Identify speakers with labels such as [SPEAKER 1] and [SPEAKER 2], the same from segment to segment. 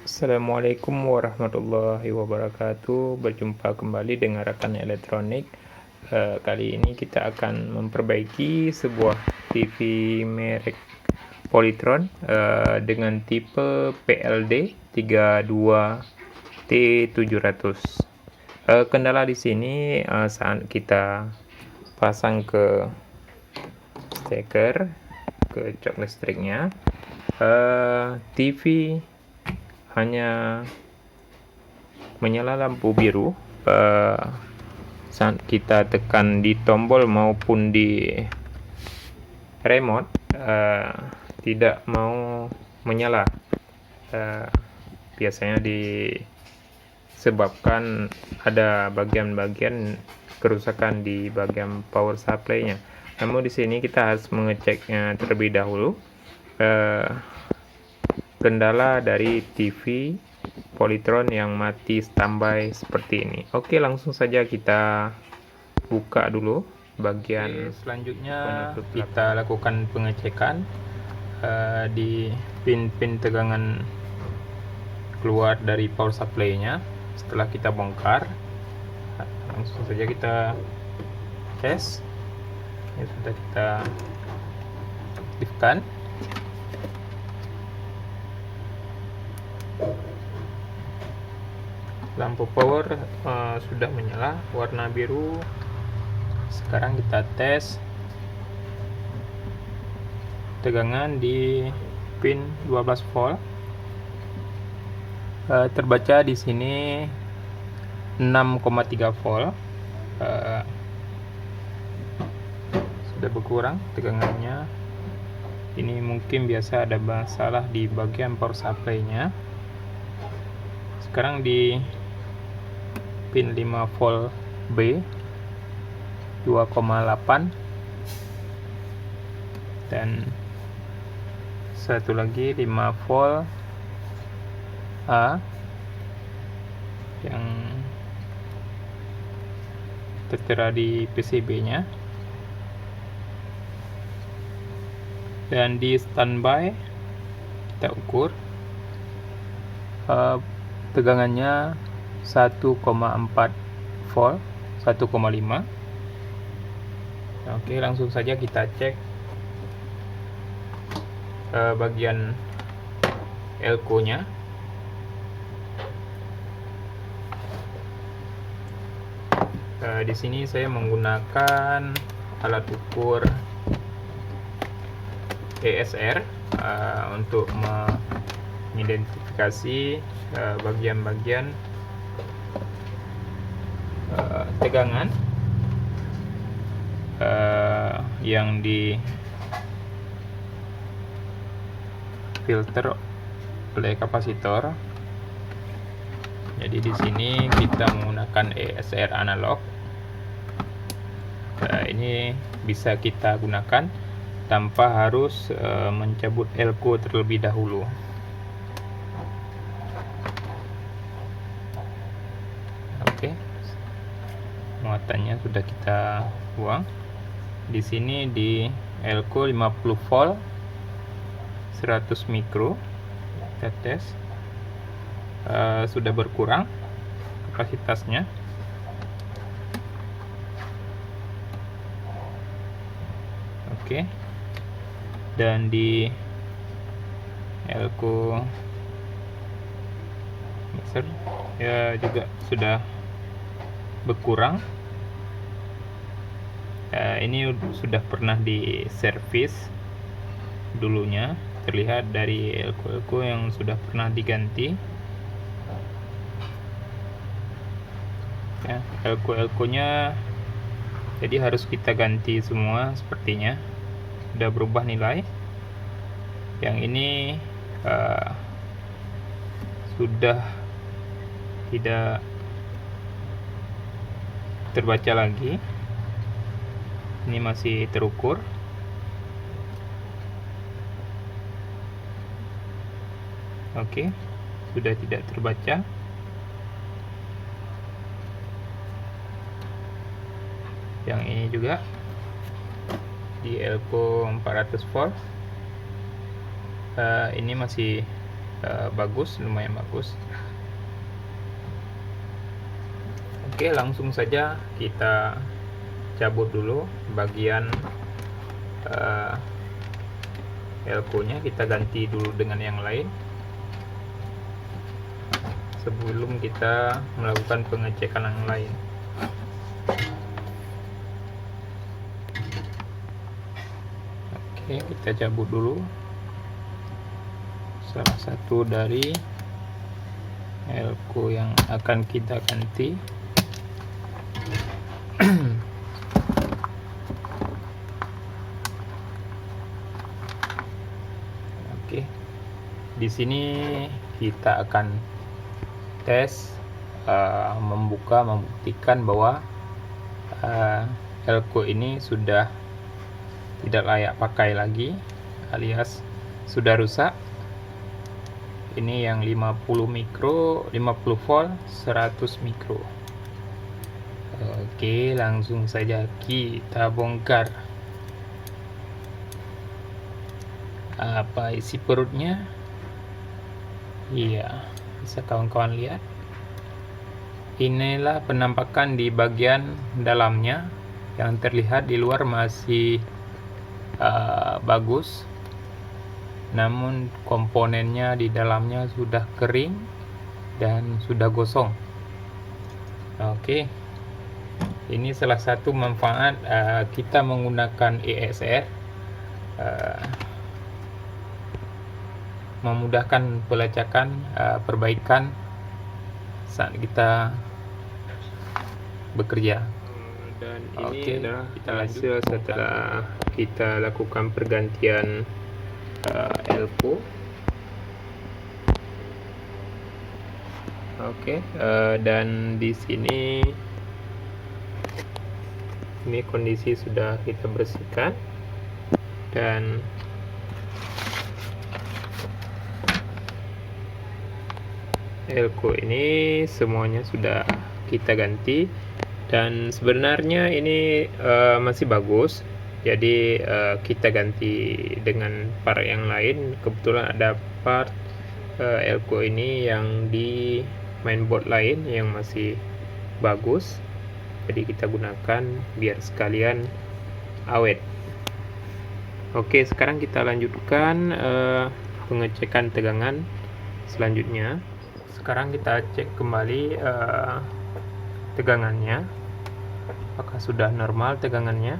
[SPEAKER 1] Assalamualaikum warahmatullahi wabarakatuh. Berjumpa kembali dengan rekan elektronik. Kali ini kita akan memperbaiki sebuah TV merek Polytron dengan tipe PLD 32T700. Kendala di sini saat kita pasang ke steker, ke cok listriknya, TV hanya menyala lampu biru saat kita tekan di tombol maupun di remote, tidak mau menyala. Biasanya disebabkan ada bagian-bagian kerusakan di bagian power supply-nya. Namun di sini kita harus mengeceknya terlebih dahulu. Kendala dari TV Polytron yang mati standby seperti ini. Oke, langsung saja kita buka dulu bagian. Selanjutnya kita lakukan pengecekan di pin-pin tegangan keluar dari power supply-nya. Setelah kita bongkar, langsung saja kita tes. Ini sudah kita aktifkan. Lampu power sudah menyala warna biru. Sekarang kita tes tegangan di pin 12 volt. Terbaca di sini 6,3 volt. Sudah berkurang tegangannya. Ini mungkin biasa ada masalah di bagian power supply-nya. Sekarang di pin 5 volt B 2,8 dan satu lagi 5 volt A yang tertera di PCB-nya, dan di standby kita ukur tegangannya 1,4 volt, 1,5. Oke, langsung saja kita cek bagian elko-nya. Di sini saya menggunakan alat ukur ESR untuk mengidentifikasi bagian-bagian tegangan yang di filter oleh kapasitor. Jadi di sini kita menggunakan ESR analog. Ini bisa kita gunakan tanpa harus mencabut elko terlebih dahulu. Oke, muatannya sudah kita buang. Di sini di elko 50 volt 100 mikro kita tes, sudah berkurang kapasitasnya. Oke, dan di elko mixer ya juga sudah berkurang. Ini sudah pernah di servis dulunya, terlihat dari elko-elko yang sudah pernah diganti. Ya, elko-elkonya jadi harus kita ganti semua sepertinya. Sudah berubah nilai. Yang ini sudah tidak terbaca lagi. Ini masih terukur. Oke, sudah tidak terbaca. Yang ini juga di elko 400 volt. Ini masih bagus, lumayan bagus. Oke, langsung saja kita cabut dulu bagian elko nya, kita ganti dulu dengan yang lain sebelum kita melakukan pengecekan yang lain. Oke, kita cabut dulu salah satu dari elko yang akan kita ganti. Oke, di sini kita akan tes, membuktikan bahwa elko ini sudah tidak layak pakai lagi, alias sudah rusak. Ini yang 50 volt 100 mikro. Oke, langsung saja kita bongkar. Apa isi perutnya? Iya, bisa kawan-kawan lihat. Inilah penampakan di bagian dalamnya. Yang terlihat di luar masih bagus, namun komponennya di dalamnya sudah kering dan sudah gosong. Oke, ini salah satu manfaat kita menggunakan ESR, memudahkan pelacakan, perbaikan saat kita bekerja. Dan ini adalah kita hasil setelah kita lakukan pergantian elko. Oke, dan di sini ini kondisi sudah kita bersihkan, dan elko ini semuanya sudah kita ganti, dan sebenarnya ini masih bagus. Jadi kita ganti dengan part yang lain. Kebetulan ada part elko ini yang di mainboard lain yang masih bagus, jadi kita gunakan biar sekalian awet. Oke, sekarang kita lanjutkan pengecekan tegangan selanjutnya. Sekarang kita cek kembali tegangannya, apakah sudah normal tegangannya.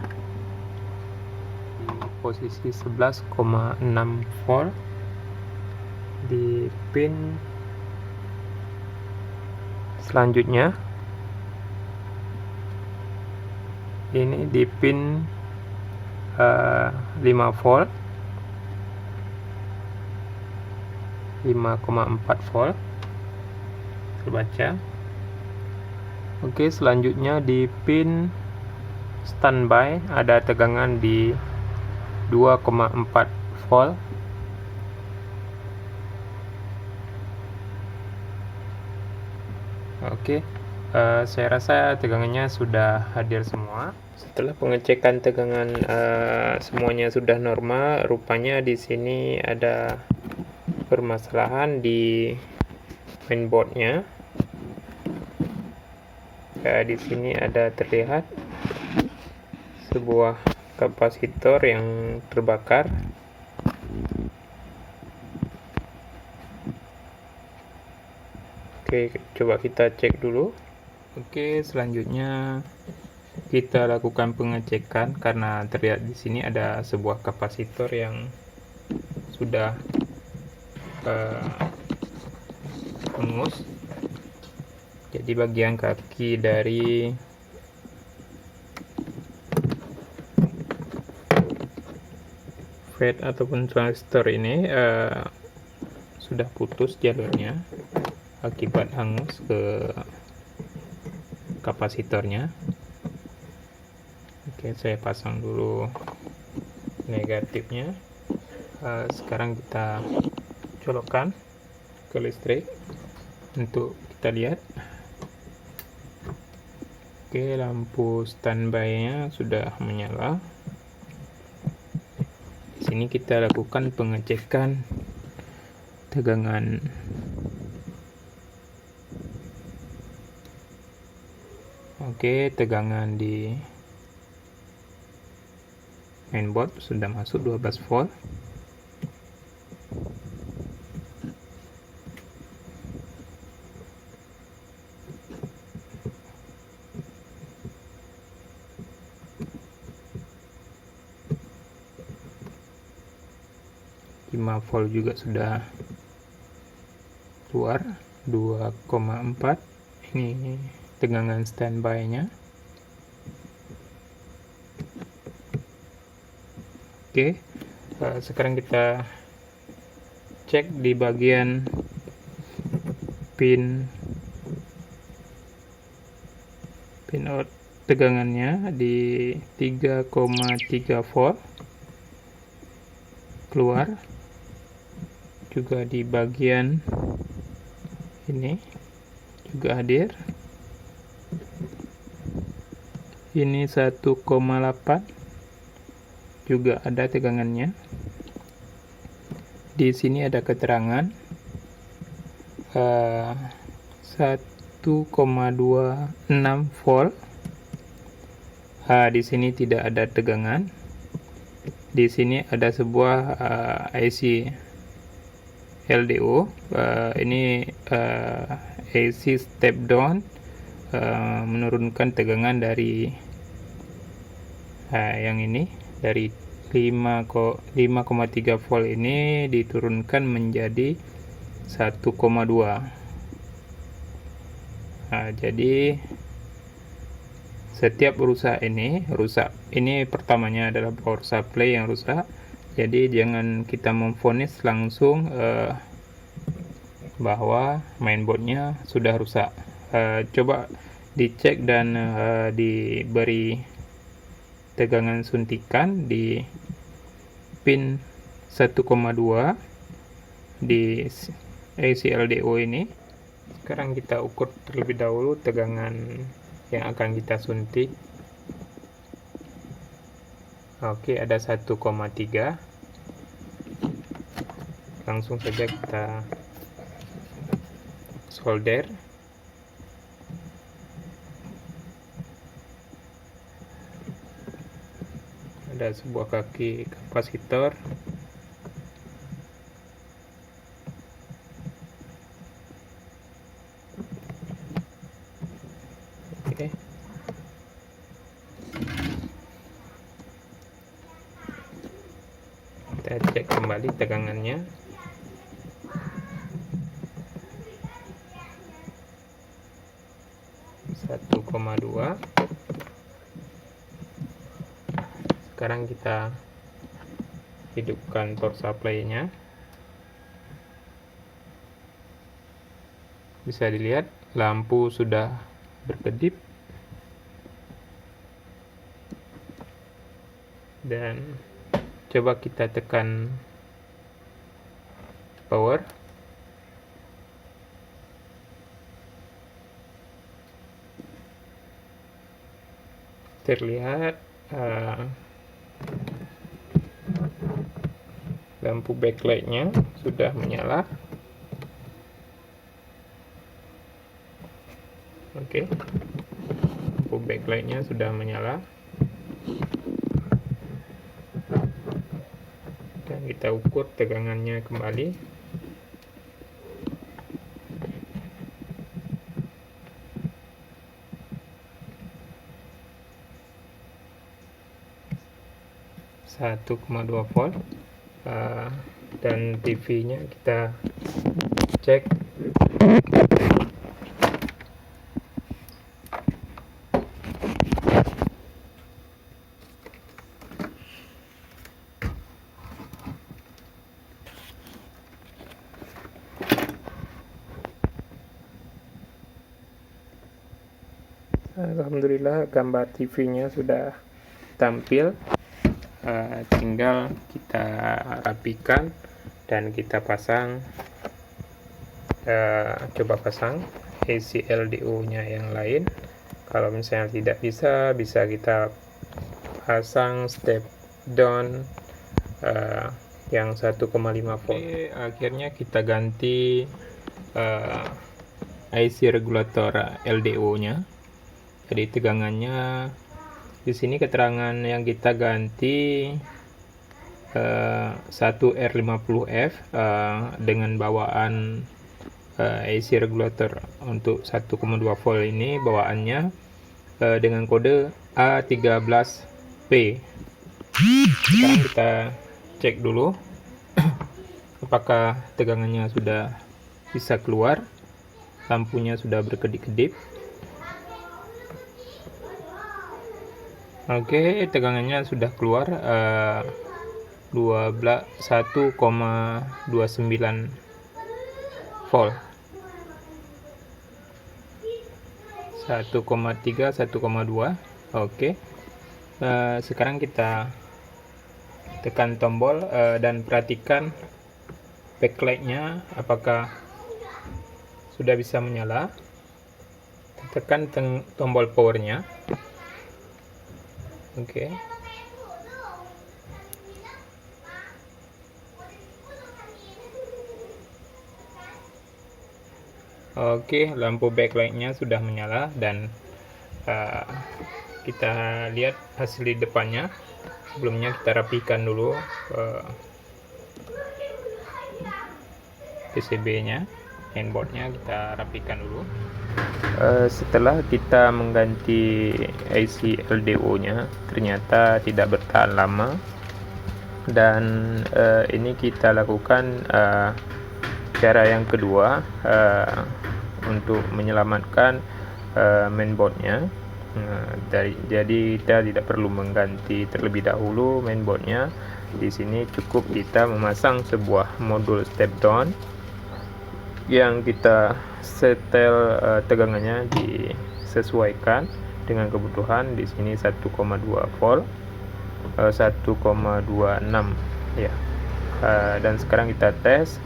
[SPEAKER 1] Posisi 11,6 volt di pin selanjutnya. Ini di pin 5 volt, 5,4 volt terbaca. Oke, selanjutnya di pin standby ada tegangan di 2,4 volt. Oke, saya rasa tegangannya sudah hadir semua. Setelah pengecekan tegangan semuanya sudah normal, rupanya di sini ada permasalahan di mainboardnya. Di sini ada terlihat sebuah kapasitor yang terbakar. Oke, coba kita cek dulu. Oke, selanjutnya kita lakukan pengecekan karena terlihat di sini ada sebuah kapasitor yang sudah hangus. Jadi bagian kaki dari FET ataupun transistor ini sudah putus jalurnya akibat hangus ke kapasitornya. Oke, saya pasang dulu negatifnya. Sekarang kita colokkan ke listrik untuk kita lihat. Oke, lampu standby-nya sudah menyala. Di sini kita lakukan pengecekan tegangan tegangan di mainboard sudah masuk 12 volt. Volt juga sudah keluar 2,4. Ini tegangan standby nya. Sekarang kita cek di bagian pin out tegangannya di 3,3 volt keluar. Juga di bagian ini juga hadir. Ini 1,8 juga ada tegangannya. Di sini ada keterangan 1,26 volt. Di sini tidak ada tegangan. Di sini ada sebuah IC LDO, ini AC step down, menurunkan tegangan dari yang ini dari 5,3 volt ini diturunkan menjadi 1,2. Jadi setiap rusak ini pertamanya adalah power supply yang rusak. Jadi jangan kita memvonis langsung bahwa mainboardnya sudah rusak. Coba dicek dan diberi tegangan suntikan di pin 1,2 di AC LDO ini. Sekarang kita ukur terlebih dahulu tegangan yang akan kita suntik. Ada 1,3. Langsung saja kita solder. Ada sebuah kaki kapasitor. Kita cek kembali tegangannya. Sekarang kita hidupkan power supply-nya. Bisa dilihat lampu sudah berkedip dan coba kita tekan power. Terlihat lampu backlight-nya sudah menyala. Lampu backlight-nya sudah menyala. Dan kita ukur tegangannya kembali. Satu 1,2 volt. Dan TV-nya kita cek. Alhamdulillah gambar TV-nya sudah tampil. Tinggal kita rapikan dan kita pasang. Coba pasang AC LDO-nya yang lain. Kalau misalnya tidak bisa kita pasang step down yang 1,5 volt. Akhirnya kita ganti IC regulator LDO nya. Jadi tegangannya di sini keterangan yang kita ganti 1R50F dengan bawaan IC regulator untuk 1,2 volt ini bawaannya dengan kode A13P. Sekarang kita cek dulu apakah tegangannya sudah bisa keluar, lampunya sudah berkedip-kedip. Oke, tegangannya sudah keluar 1,29 volt, 1,3, 1,2. Oke, sekarang kita tekan tombol dan perhatikan backlightnya apakah sudah bisa menyala. Tekan tombol powernya. Oke. Oke, lampu backlightnya sudah menyala dan kita lihat hasil di depannya. Sebelumnya kita rapikan dulu PCB-nya, mainboard-nya kita rapikan dulu. Setelah kita mengganti IC LDO-nya, ternyata tidak bertahan lama, dan ini kita lakukan cara yang kedua untuk menyelamatkan mainboard-nya. Jadi kita tidak perlu mengganti terlebih dahulu mainboard-nya. Di sini cukup kita memasang sebuah modul step down yang kita setel tegangannya disesuaikan dengan kebutuhan. Di sini 1,2 volt, 1,26 ya. Dan sekarang kita tes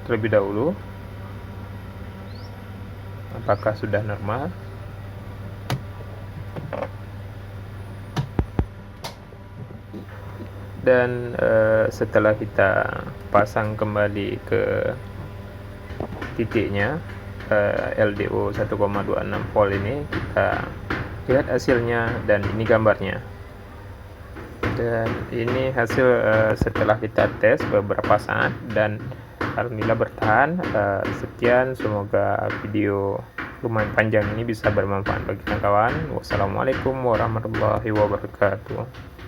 [SPEAKER 1] terlebih dahulu apakah sudah normal. Dan setelah kita pasang kembali ke titiknya LDO 1,26 volt ini, kita lihat hasilnya dan ini gambarnya. Dan ini hasil setelah kita tes beberapa saat dan alhamdulillah bertahan. Sekian, semoga video lumayan panjang ini bisa bermanfaat bagi kawan-kawan. Wassalamualaikum warahmatullahi wabarakatuh.